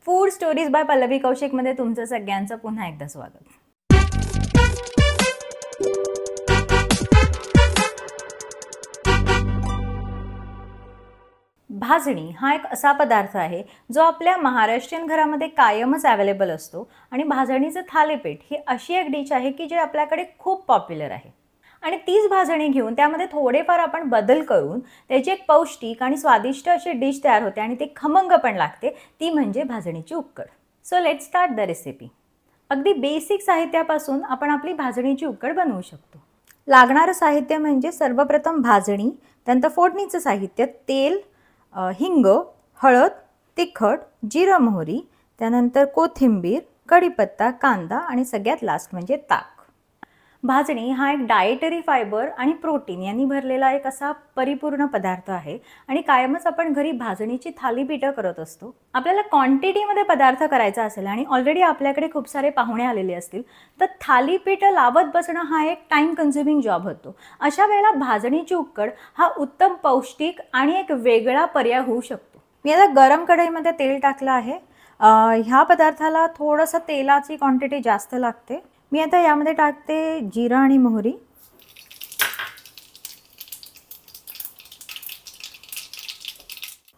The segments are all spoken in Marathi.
Food stories bye Pallavi Kaushik मध्ये तुमचं सगळ्यांचं पुन्हा एकदा स्वागत। भाजणी हा एक असा पदार्थ आहे जो आपल्या महाराष्ट्रीयन घरामध्ये कायमच अवेलेबल असतो आणि भाजणीचं थालीपीठ ही अशी एक डिश आहे की जे आपल्याकडे खूप पॉप्युलर आहे आणि तीच भाजणी घेऊन त्यामध्ये थोडेफार आपण बदल करून त्याची एक पौष्टिक आणि स्वादिष्ट अशी डिश तयार होते आणि ते खमंग पण लागते, ती म्हणजे भाजणीची उक्कड। So let's start the recipe. अगदी बेसिक साहित्यापासून आपण आपली भाजणीची उक्कड बनवू शकतो। लागणारं साहित्य म्हणजे सर्वप्रथम भाजणी, त्यानंतर फोडणीचं साहित्य तेल, हिंग, हळद, तिखट, जिरं मोहरी, त्यानंतर कोथिंबीर, कढीपत्ता, कांदा आणि सगळ्यात लास्ट म्हणजे ताक। भाजणी हा एक डाएटरी फायबर आणि प्रोटीन यांनी भरलेला एक असा परिपूर्ण पदार्थ आहे आणि कायमच आपण घरी भाजणीची थालीपीठं करत असतो। आपल्याला क्वांटिटीमध्ये पदार्थ करायचा असेल आणि ऑलरेडी आपल्याकडे खूप सारे पाहुणे आलेले असतील तर थालीपीठं लावत बसणं हा एक टाइम कन्झ्युमिंग जॉब होतो। अशा वेळेला भाजणीची उक्कड हा उत्तम पौष्टिक आणि एक वेगळा पर्याय होऊ शकतो। मी आता गरम कढईमध्ये तेल टाकलं आहे। ह्या पदार्थाला थोडंसं तेलाची क्वांटिटी जास्त लागते। मी आता यामध्ये टाकते जिरा आणि मोहरी,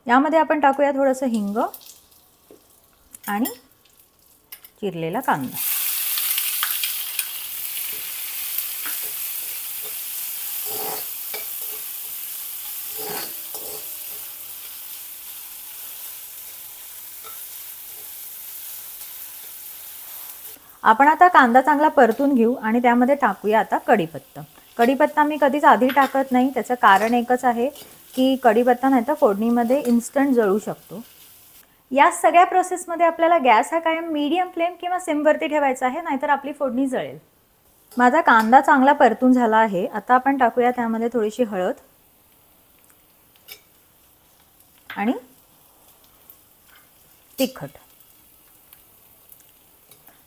यामध्ये आपण टाकूया थोडंसं हिंग आणि चिरलेला कांदा। आपण आता कांदा चांगला परतून घेऊ आणि त्यामध्ये टाकूया आता कढीपत्ता। कढीपत्ता मी कधीच आधी टाकत नाही, त्याचं कारण एकच आहे की कढीपत्ता नाही तर फोडणीमध्ये इन्स्टंट जळू शकतो। या सगळ्या प्रोसेसमध्ये आपल्याला गॅस हा कायम मीडियम फ्लेम किंवा सिमवरती ठेवायचा आहे, नाहीतर आपली फोडणी जळेल। माझा कांदा चांगला परतून झाला आहे। आता आपण टाकूया त्यामध्ये थोडीशी हळद आणि तिखट।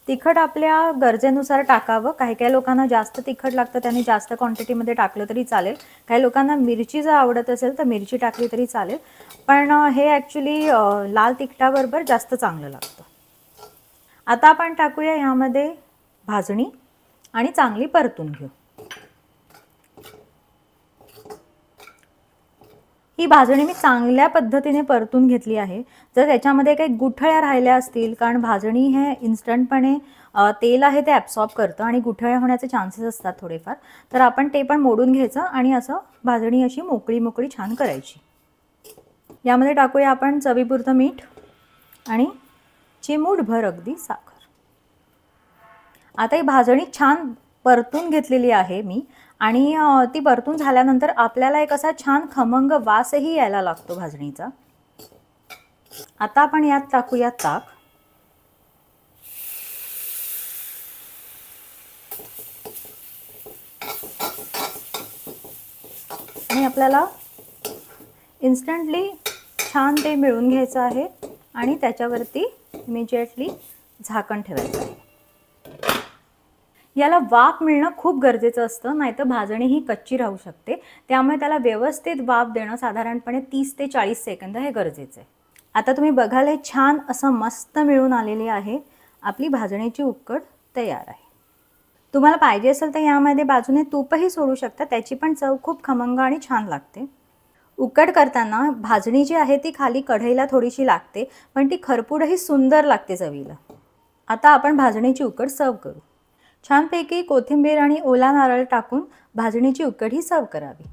तिखट आपल्या गरजेनुसार टाकावं। काही लोकांना जास्त तिखट लागतं त्यांनी जास्त क्वांटिटीमध्ये टाकलं तरी चालेल। काही लोकांना मिरची जर आवडत असेल तर मिरची टाकली तरी चालेल, पण हे ॲक्च्युली लाल तिखटाबरोबर जास्त चांगलं लागतं। आता आपण टाकूया यामध्ये भाजणी आणि चांगली परतून घेऊ। ही भाजणी मी चांगल्या पद्धतीने परतून घेतली आहे। जर त्याच्यामध्ये काही गुठळ्या राहिल्या असतील, कारण भाजणी हे इन्स्टंटपणे तेल आहे ते ॲब्सॉर्ब करतं आणि गुठळ्या होण्याचे चान्सेस असतात थोडेफार, तर आपण ते पण मोडून घ्यायचं आणि असं भाजणी अशी मोकळी मोकळी छान करायची। यामध्ये टाकूया आपण चवीपुरतं मीठ आणि चिमूटभर अगदी साखर। आता ही भाजणी छान परतून घेतलेली आहे मी आणि ती परतून झाल्यानंतर आपल्याला एक असा छान खमंग वासही यायला लागतो भाजणीचा। आता आपण यात टाकूया ताक आणि आपल्याला इन्स्टंटली छान ते मिळून घ्यायचं आहे आणि त्याच्यावरती इमिजिएटली झाकण ठेवायचं आहे। याला वाफ मिळणं खूप गरजेचं असतं, नाहीतर भाजणी ही कच्ची राहू शकते। त्यामुळे त्याला व्यवस्थित वाफ देणं साधारणपणे 30 ते 40 सेकंद हे गरजेचं आहे। आता तुम्ही बघाल हे छान असं मस्त मिळून आलेली आहे। आपली भाजणीची उक्कड तयार आहे। तुम्हाला पाहिजे असेल तर यामध्ये बाजूने तूपही सोडू शकता, त्याची पण चव खूप खमंग आणि छान लागते। उक्कड करताना भाजणी जी आहे ती खाली कढईला थोडीशी लागते, पण ती खरपूडही सुंदर लागते चवीला। आता आपण भाजणीची उक्कड सर्व करू। छानपैकी कोथिंबीर आणि ओला नारळ टाकून भाजणीची उक्कड ही सर्व करावी।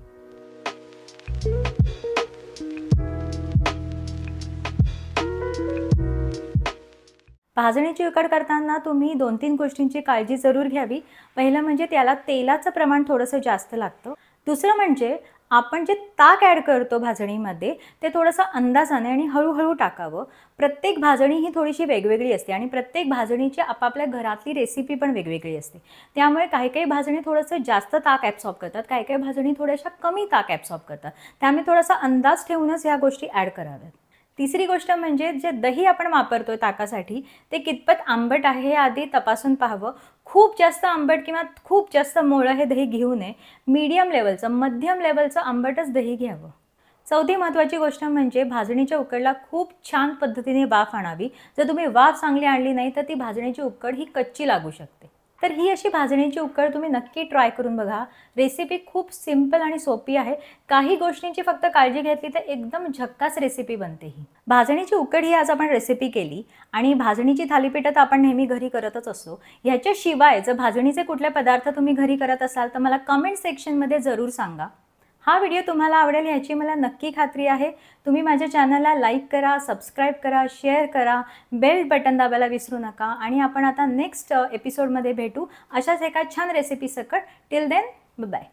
भाजणीची उक्कड करताना तुम्ही 2-3 गोष्टींची काळजी जरूर घ्यावी। पहिलं म्हणजे त्याला तेलाचं प्रमाण थोडंसं जास्त लागतं। दुसरं म्हणजे आपण जे ताक ॲड करतो भाजणीमध्ये ते थोडंसं अंदाजाने आणि हळूहळू टाकावं। प्रत्येक भाजणी ही थोडीशी वेगवेगळी असते आणि प्रत्येक भाजणीची आपापल्या घरातली रेसिपी पण वेगवेगळी असते। त्यामुळे काही भाजणी थोडंसं जास्त ताक ॲब्सॉर्ब करतात, काही भाजणी थोड्याशा कमी ताक ॲब्सॉर्ब करतात। त्यामुळे थोडासा अंदाज ठेवूनच ह्या गोष्टी ॲड कराव्यात। तिसरी गोष्ट म्हणजे जे दही आपण वापरतोय ताकासाठी ते कितपत आंबट आहे हे आधी तपासून पाहावं। खूप जास्त आंबट किंवा खूप जास्त मोळं हे दही घेऊ नये। मीडियम लेवलचं, मध्यम लेवलचं आंबटच दही घ्यावं। चौथी महत्त्वाची गोष्ट म्हणजे भाजणीच्या उकडला खूप छान पद्धतीने वाफ आणावी. जर तुम्ही वाफ चांगली आणली नाही तर ती भाजणीची उकड ही कच्ची लागू शकते. तर ही अशी भाजणीची उकड तुम्ही नक्की ट्राय करून बघा. रेसिपी खूप सिंपल आणि सोपी आहे. काही गोष्टींची फक्त काळजी घेतली तर एकदम झक्कास रेसिपी बनते ही. भाजणीची उकड ही आज आपण रेसिपी केली आणि भाजणीची थालीपीठं तर आपण नेहमी घरी करतच असतो. ह्याच्याशिवाय जर भाजणीचे कुठले पदार्थ तुम्ही घरी करत असाल तर मला कमेंट सेक्शनमध्ये जरूर सांगा. हा व्हिडिओ तुम्हाला आवडेल ह्याची मला नक्की खात्री आहे. तुम्ही माझ्या चॅनलला लाईक करा, सबस्क्राईब करा, शेअर करा, बेल बटन दाबायला विसरू नका आणि आपण आता नेक्स्ट एपिसोडमध्ये भेटू अशाच एका छान रेसिपी सकट. Till then bye.